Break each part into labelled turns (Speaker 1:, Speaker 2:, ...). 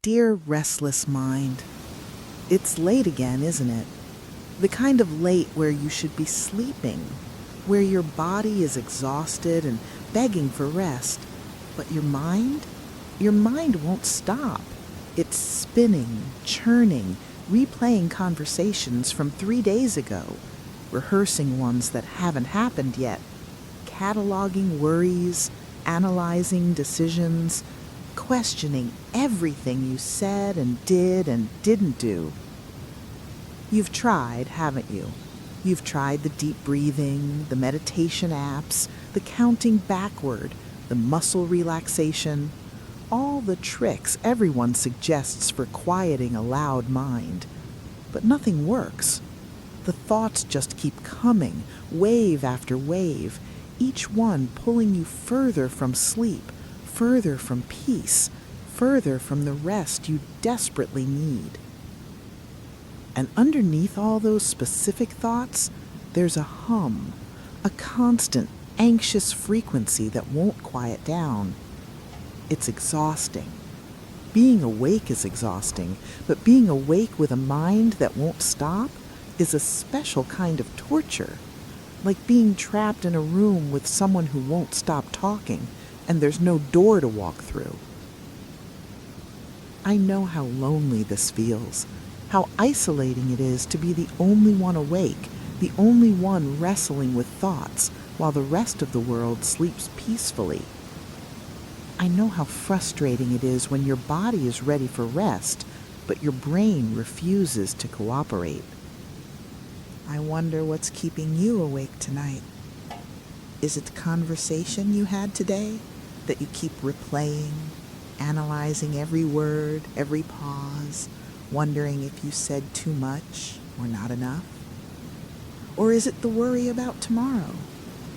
Speaker 1: Dear restless mind, it's late again, isn't it? The kind of late where you should be sleeping, where your body is exhausted and begging for rest, but your mind? Your mind won't stop. It's spinning, churning, replaying conversations from 3 days ago, rehearsing ones that haven't happened yet, cataloging worries, analyzing decisions, questioning everything you said and didn't do. You've tried, haven't you? You've tried the deep breathing, the meditation apps, the counting backward, the muscle relaxation, all the tricks everyone suggests for quieting a loud mind. But nothing works. The thoughts just keep coming, wave after wave, each one pulling you further from sleep, further from peace, further from the rest you desperately need. And underneath all those specific thoughts, there's a hum, a constant, anxious frequency that won't quiet down. It's exhausting. Being awake is exhausting, but being awake with a mind that won't stop is a special kind of torture, like being trapped in a room with someone who won't stop talking and there's no door to walk through. I know how lonely this feels, how isolating it is to be the only one awake, the only one wrestling with thoughts, while the rest of the world sleeps peacefully. I know how frustrating it is when your body is ready for rest, but your brain refuses to cooperate. I wonder what's keeping you awake tonight. Is it the conversation you had today that you keep replaying, analyzing every word, every pause, wondering if you said too much or not enough? Or is it the worry about tomorrow,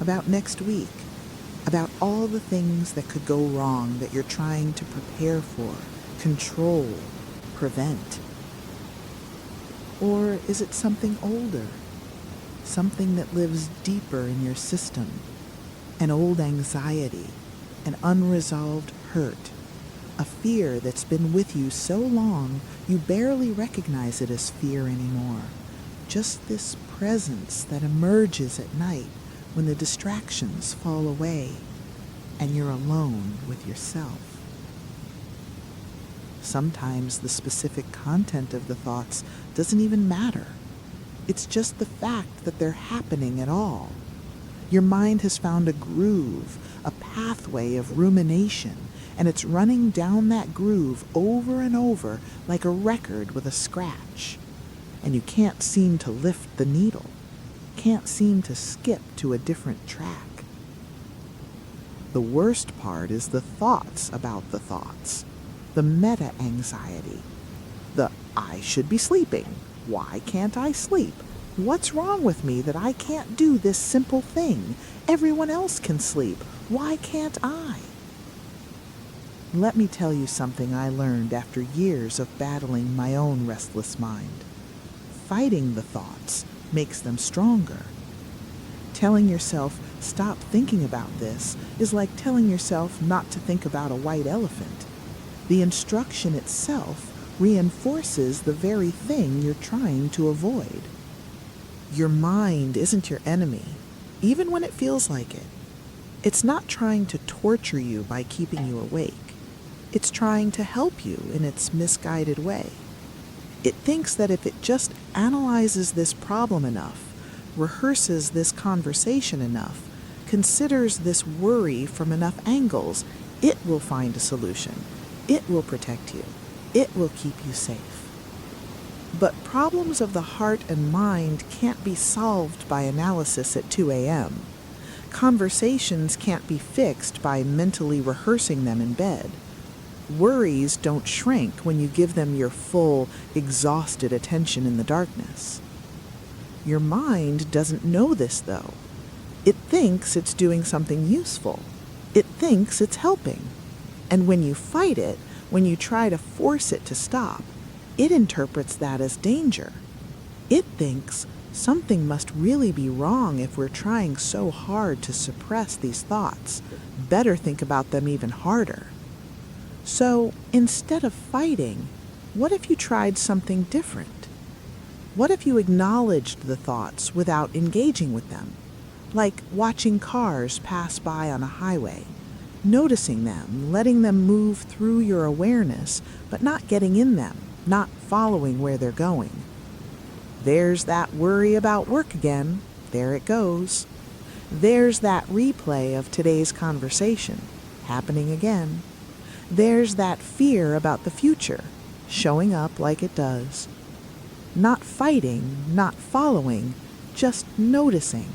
Speaker 1: about next week, about all the things that could go wrong that you're trying to prepare for, control, prevent? Or is it something older, something that lives deeper in your system, an old anxiety, an unresolved hurt, a fear that's been with you so long you barely recognize it as fear anymore, just this presence that emerges at night when the distractions fall away and you're alone with yourself. Sometimes the specific content of the thoughts doesn't even matter. It's just the fact that they're happening at all. Your mind has found a groove, a pathway of rumination, and it's running down that groove over and over like a record with a scratch. And you can't seem to lift the needle, can't seem to skip to a different track. The worst part is the thoughts about the thoughts, the meta-anxiety, the I should be sleeping, why can't I sleep? What's wrong with me that I can't do this simple thing? Everyone else can sleep. Why can't I? Let me tell you something I learned after years of battling my own restless mind. Fighting the thoughts makes them stronger. Telling yourself, stop thinking about this, is like telling yourself not to think about a white elephant. The instruction itself reinforces the very thing you're trying to avoid. Your mind isn't your enemy, even when it feels like it. It's not trying to torture you by keeping you awake. It's trying to help you in its misguided way. It thinks that if it just analyzes this problem enough, rehearses this conversation enough, considers this worry from enough angles, it will find a solution. It will protect you. It will keep you safe. But problems of the heart and mind can't be solved by analysis at 2 a.m. Conversations can't be fixed by mentally rehearsing them in bed. Worries don't shrink when you give them your full, exhausted attention in the darkness. Your mind doesn't know this, though. It thinks it's doing something useful. It thinks it's helping. And when you fight it, when you try to force it to stop, it interprets that as danger. It thinks something must really be wrong if we're trying so hard to suppress these thoughts. Better think about them even harder. So instead of fighting, what if you tried something different? What if you acknowledged the thoughts without engaging with them? Like watching cars pass by on a highway, noticing them, letting them move through your awareness, but not getting in them, not following where they're going. There's that worry about work again. There it goes. There's that replay of today's conversation, happening again. There's that fear about the future, showing up like it does. Not fighting, not following, just noticing,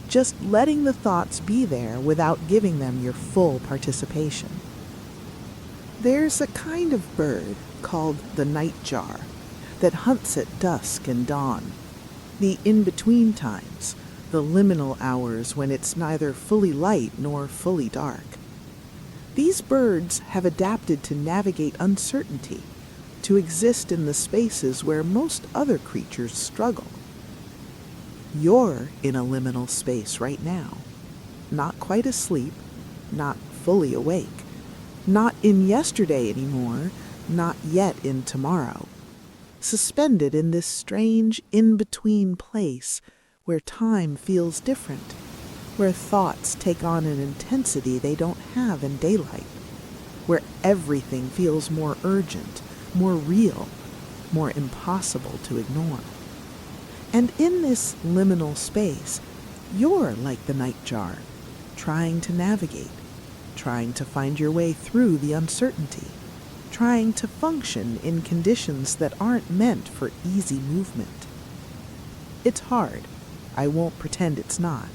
Speaker 1: just letting the thoughts be there without giving them your full participation. There's a kind of bird called the nightjar that hunts at dusk and dawn, the in-between times, the liminal hours when it's neither fully light nor fully dark. These birds have adapted to navigate uncertainty, to exist in the spaces where most other creatures struggle. You're in a liminal space right now, not quite asleep, not fully awake, not in yesterday anymore, not yet in tomorrow, suspended in this strange in-between place where time feels different, where thoughts take on an intensity they don't have in daylight, where everything feels more urgent, more real, more impossible to ignore. And in this liminal space, you're like the nightjar, trying to navigate, trying to find your way through the uncertainty, trying to function in conditions that aren't meant for easy movement. It's hard. I won't pretend it's not.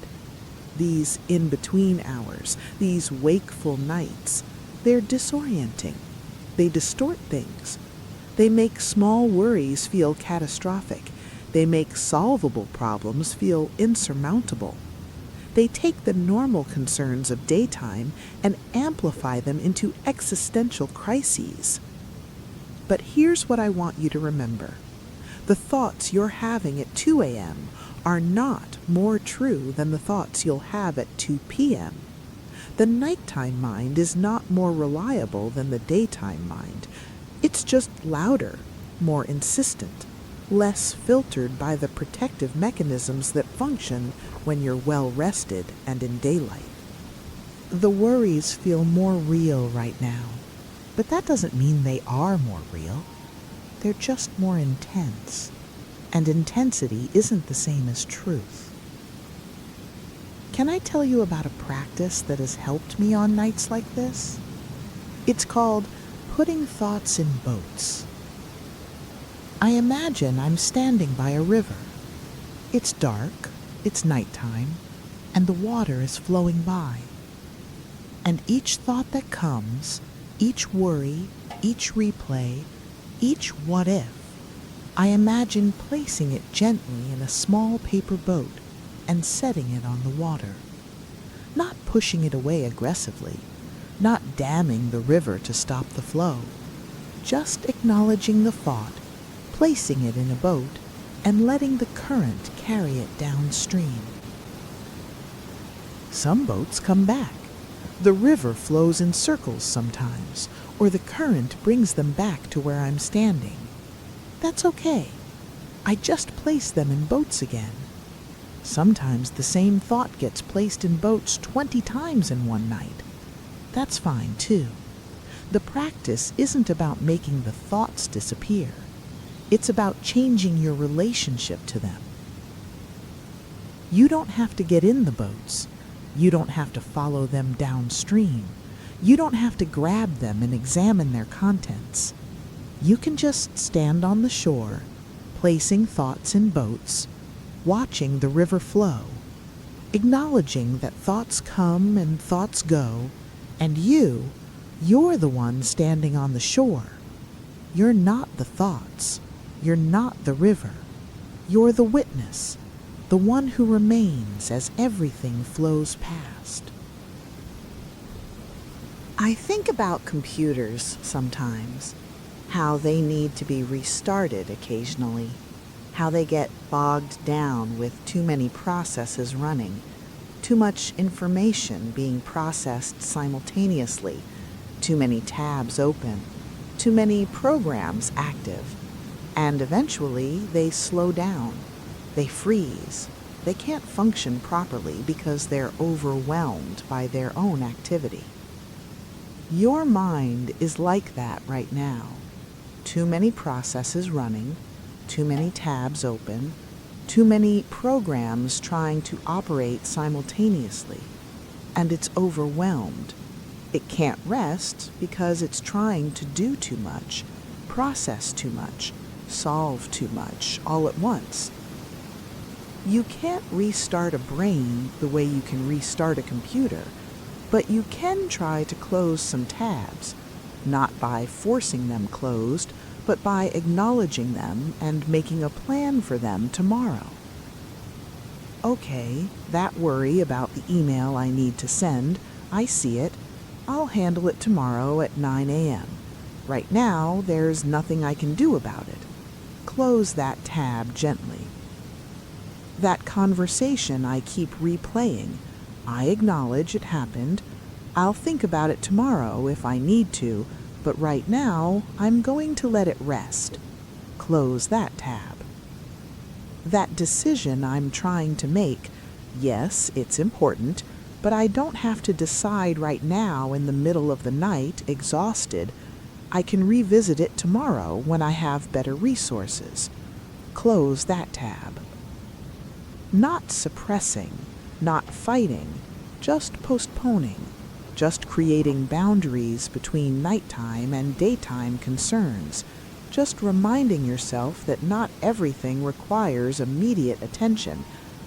Speaker 1: These in-between hours, these wakeful nights, they're disorienting. They distort things. They make small worries feel catastrophic. They make solvable problems feel insurmountable. They take the normal concerns of daytime and amplify them into existential crises. But here's what I want you to remember. The thoughts you're having at 2 a.m. are not more true than the thoughts you'll have at 2 p.m. The nighttime mind is not more reliable than the daytime mind. It's just louder, more insistent, less filtered by the protective mechanisms that function when you're well rested and in daylight. The worries feel more real right now, but that doesn't mean they are more real. They're just more intense, and intensity isn't the same as truth. Can I tell you about a practice that has helped me on nights like this? It's called putting thoughts in boats. I imagine I'm standing by a river. It's dark, it's nighttime, and the water is flowing by. And each thought that comes, each worry, each replay, each what if, I imagine placing it gently in a small paper boat and setting it on the water. Not pushing it away aggressively, not damming the river to stop the flow, just acknowledging the thought, placing it in a boat, and letting the current carry it downstream. Some boats come back. The river flows in circles sometimes, or the current brings them back to where I'm standing. That's okay. I just place them in boats again. Sometimes the same thought gets placed in boats 20 times in one night. That's fine too. The practice isn't about making the thoughts disappear. It's about changing your relationship to them. You don't have to get in the boats. You don't have to follow them downstream. You don't have to grab them and examine their contents. You can just stand on the shore, placing thoughts in boats, watching the river flow, acknowledging that thoughts come and thoughts go, and you're the one standing on the shore. You're not the thoughts. You're not the river. You're the witness, the one who remains as everything flows past. I think about computers sometimes, how they need to be restarted occasionally, how they get bogged down with too many processes running, too much information being processed simultaneously, too many tabs open, too many programs active, and eventually they slow down, they freeze, they can't function properly because they're overwhelmed by their own activity. Your mind is like that right now. Too many processes running, too many tabs open, too many programs trying to operate simultaneously, and it's overwhelmed. It can't rest because it's trying to do too much, process too much, solve too much all at once. You can't restart a brain the way you can restart a computer, but you can try to close some tabs, not by forcing them closed, but by acknowledging them and making a plan for them tomorrow. Okay, that worry about the email I need to send, I see it. I'll handle it tomorrow at 9 a.m. Right now, there's nothing I can do about it. Close that tab gently. That conversation I keep replaying, I acknowledge it happened. I'll think about it tomorrow if I need to, but right now, I'm going to let it rest. Close that tab. That decision I'm trying to make, yes, it's important, but I don't have to decide right now in the middle of the night, exhausted. I can revisit it tomorrow when I have better resources. Close that tab. Not suppressing, not fighting, just postponing, just creating boundaries between nighttime and daytime concerns, just reminding yourself that not everything requires immediate attention,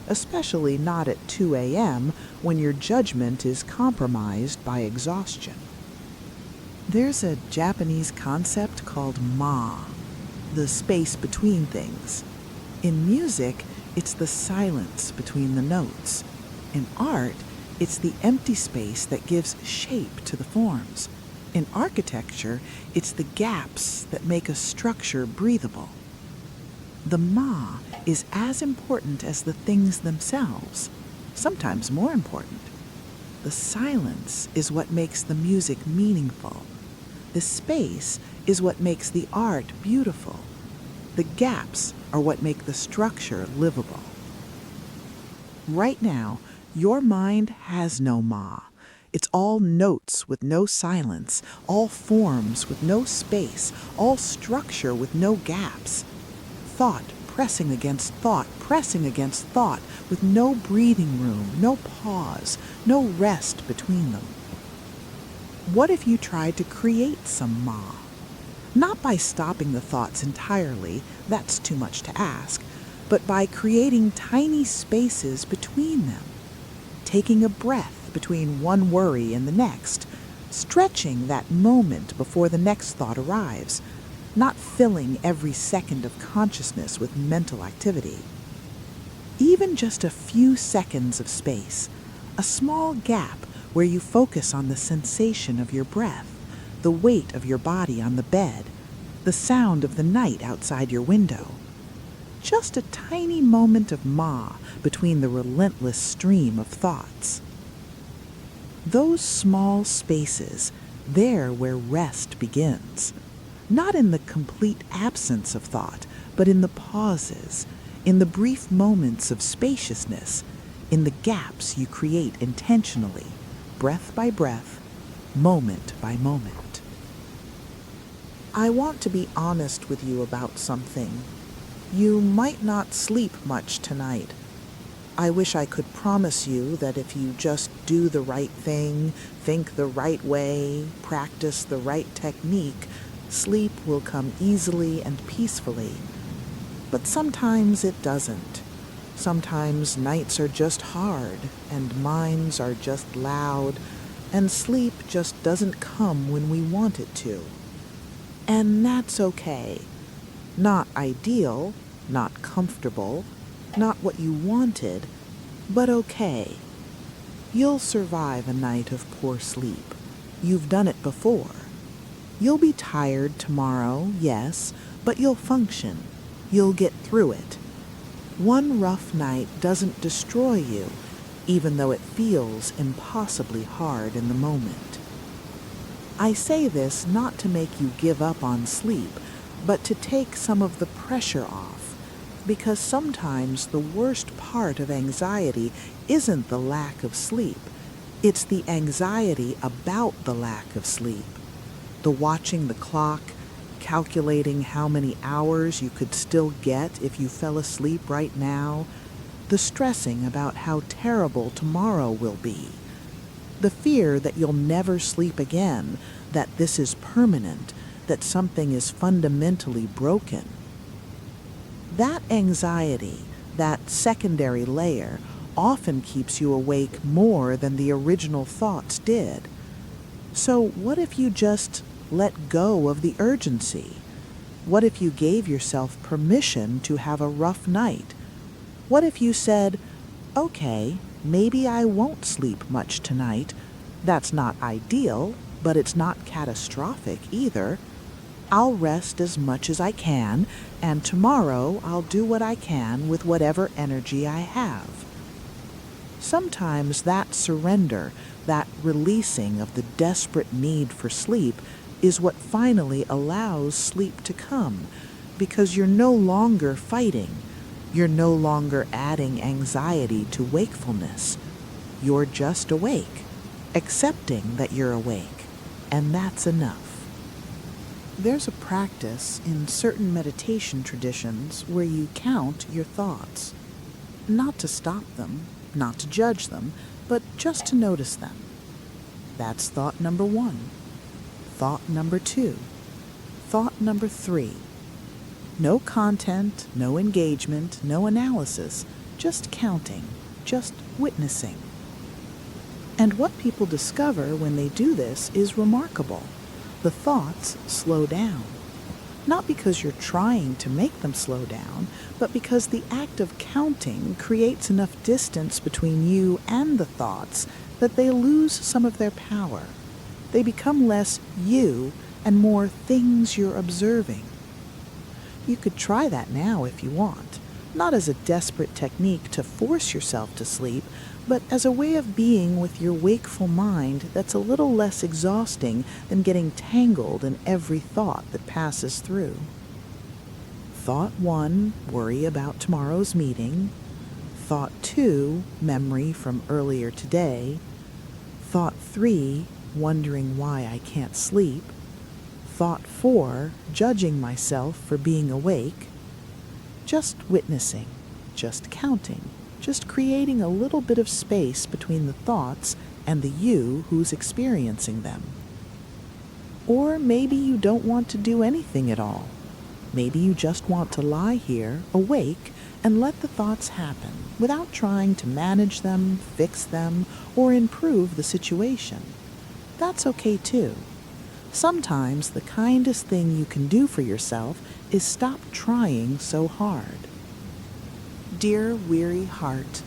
Speaker 1: especially not at 2 a.m. when your judgment is compromised by exhaustion. There's a Japanese concept called ma, the space between things. In music, it's the silence between the notes. In art, it's the empty space that gives shape to the forms. In architecture, it's the gaps that make a structure breathable. The ma is as important as the things themselves, sometimes more important. The silence is what makes the music meaningful. The space is what makes the art beautiful. The gaps are what make the structure livable. Right now, your mind has no ma. It's all notes with no silence, all forms with no space, all structure with no gaps. Thought pressing against thought, with no breathing room, no pause, no rest between them. What if you tried to create some ma? Not by stopping the thoughts entirely, that's too much to ask, but by creating tiny spaces between them. Taking a breath between one worry and the next, stretching that moment before the next thought arrives, not filling every second of consciousness with mental activity. Even just a few seconds of space, a small gap where you focus on the sensation of your breath, the weight of your body on the bed, the sound of the night outside your window. Just a tiny moment of ma between the relentless stream of thoughts. Those small spaces, they're where rest begins. Not in the complete absence of thought, but in the pauses, in the brief moments of spaciousness, in the gaps you create intentionally, breath by breath, moment by moment. I want to be honest with you about something. You might not sleep much tonight. I wish I could promise you that if you just do the right thing, think the right way, practice the right technique, sleep will come easily and peacefully. But sometimes it doesn't. Sometimes nights are just hard, and minds are just loud, and sleep just doesn't come when we want it to. And that's okay. Not ideal, not comfortable, not what you wanted, but okay. You'll survive a night of poor sleep. You've done it before. You'll be tired tomorrow, yes, but you'll function. You'll get through it. One rough night doesn't destroy you, even though it feels impossibly hard in the moment. I say this not to make you give up on sleep, but to take some of the pressure off, because sometimes the worst part of anxiety isn't the lack of sleep, it's the anxiety about the lack of sleep. The watching the clock, calculating how many hours you could still get if you fell asleep right now, the stressing about how terrible tomorrow will be, the fear that you'll never sleep again, that this is permanent, that something is fundamentally broken. That anxiety, that secondary layer, often keeps you awake more than the original thoughts did. So what if you just let go of the urgency? What if you gave yourself permission to have a rough night? What if you said, okay, maybe I won't sleep much tonight. That's not ideal, but it's not catastrophic either. I'll rest as much as I can, and tomorrow I'll do what I can with whatever energy I have. Sometimes that surrender, that releasing of the desperate need for sleep, is what finally allows sleep to come, because you're no longer fighting. You're no longer adding anxiety to wakefulness. You're just awake, accepting that you're awake, and that's enough. There's a practice in certain meditation traditions where you count your thoughts. Not to stop them, not to judge them, but just to notice them. That's thought number 1. Thought number 2. Thought number 3. No content, no engagement, no analysis, just counting, just witnessing. And what people discover when they do this is remarkable. The thoughts slow down. Not because you're trying to make them slow down, but because the act of counting creates enough distance between you and the thoughts that they lose some of their power. They become less you and more things you're observing. You could try that now if you want, not as a desperate technique to force yourself to sleep, but as a way of being with your wakeful mind that's a little less exhausting than getting tangled in every thought that passes through. Thought 1, worry about tomorrow's meeting. Thought 2, memory from earlier today. Thought 3, wondering why I can't sleep. Thought 4, judging myself for being awake. Just witnessing, just counting, just creating a little bit of space between the thoughts and the you who's experiencing them. Or maybe you don't want to do anything at all. Maybe you just want to lie here, awake, and let the thoughts happen without trying to manage them, fix them, or improve the situation. That's okay too. Sometimes the kindest thing you can do for yourself is stop trying so hard. Dear weary heart,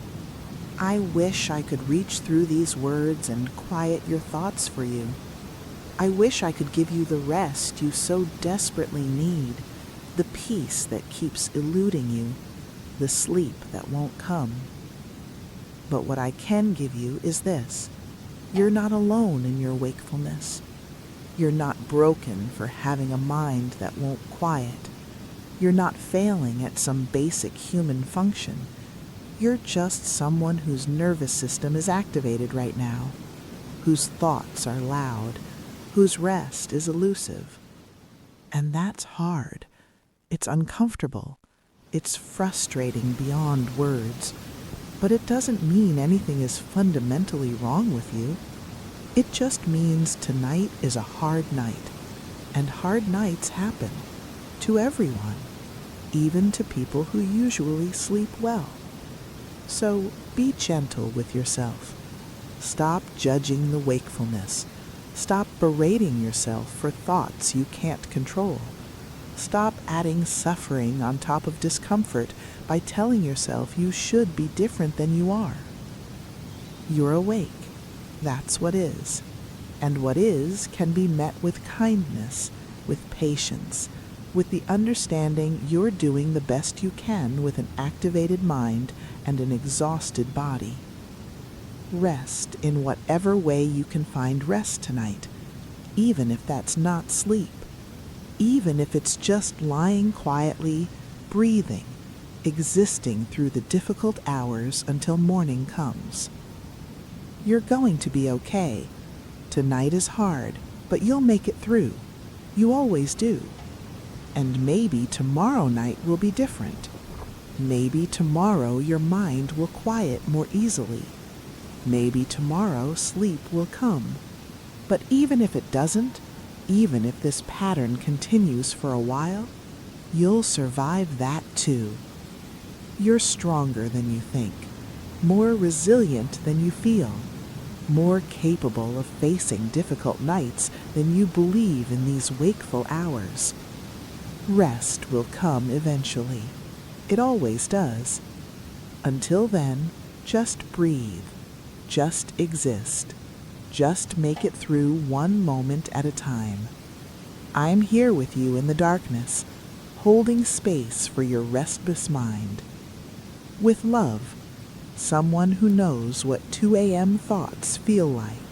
Speaker 1: I wish I could reach through these words and quiet your thoughts for you. I wish I could give you the rest you so desperately need, the peace that keeps eluding you, the sleep that won't come. But what I can give you is this. You're not alone in your wakefulness. You're not broken for having a mind that won't quiet. You're not failing at some basic human function. You're just someone whose nervous system is activated right now, whose thoughts are loud, whose rest is elusive. And that's hard. It's uncomfortable. It's frustrating beyond words. But it doesn't mean anything is fundamentally wrong with you. It just means tonight is a hard night, and hard nights happen to everyone, even to people who usually sleep well. So be gentle with yourself. Stop judging the wakefulness. Stop berating yourself for thoughts you can't control. Stop adding suffering on top of discomfort by telling yourself you should be different than you are. You're awake. That's what is. And what is can be met with kindness, with patience, with the understanding you're doing the best you can with an activated mind and an exhausted body. Rest in whatever way you can find rest tonight. even if that's not sleep, even if it's just lying quietly, breathing, existing through the difficult hours until morning comes. You're going to be okay. Tonight is hard, but you'll make it through. You always do. And maybe tomorrow night will be different. Maybe tomorrow your mind will quiet more easily. Maybe tomorrow sleep will come. But even if it doesn't, even if this pattern continues for a while, you'll survive that too. You're stronger than you think, more resilient than you feel, more capable of facing difficult nights than you believe in these wakeful hours. Rest will come eventually. It always does. Until then, just breathe. Just exist. Just make it through one moment at a time. I'm here with you in the darkness, holding space for your restless mind. With love, someone who knows what 2 a.m. thoughts feel like.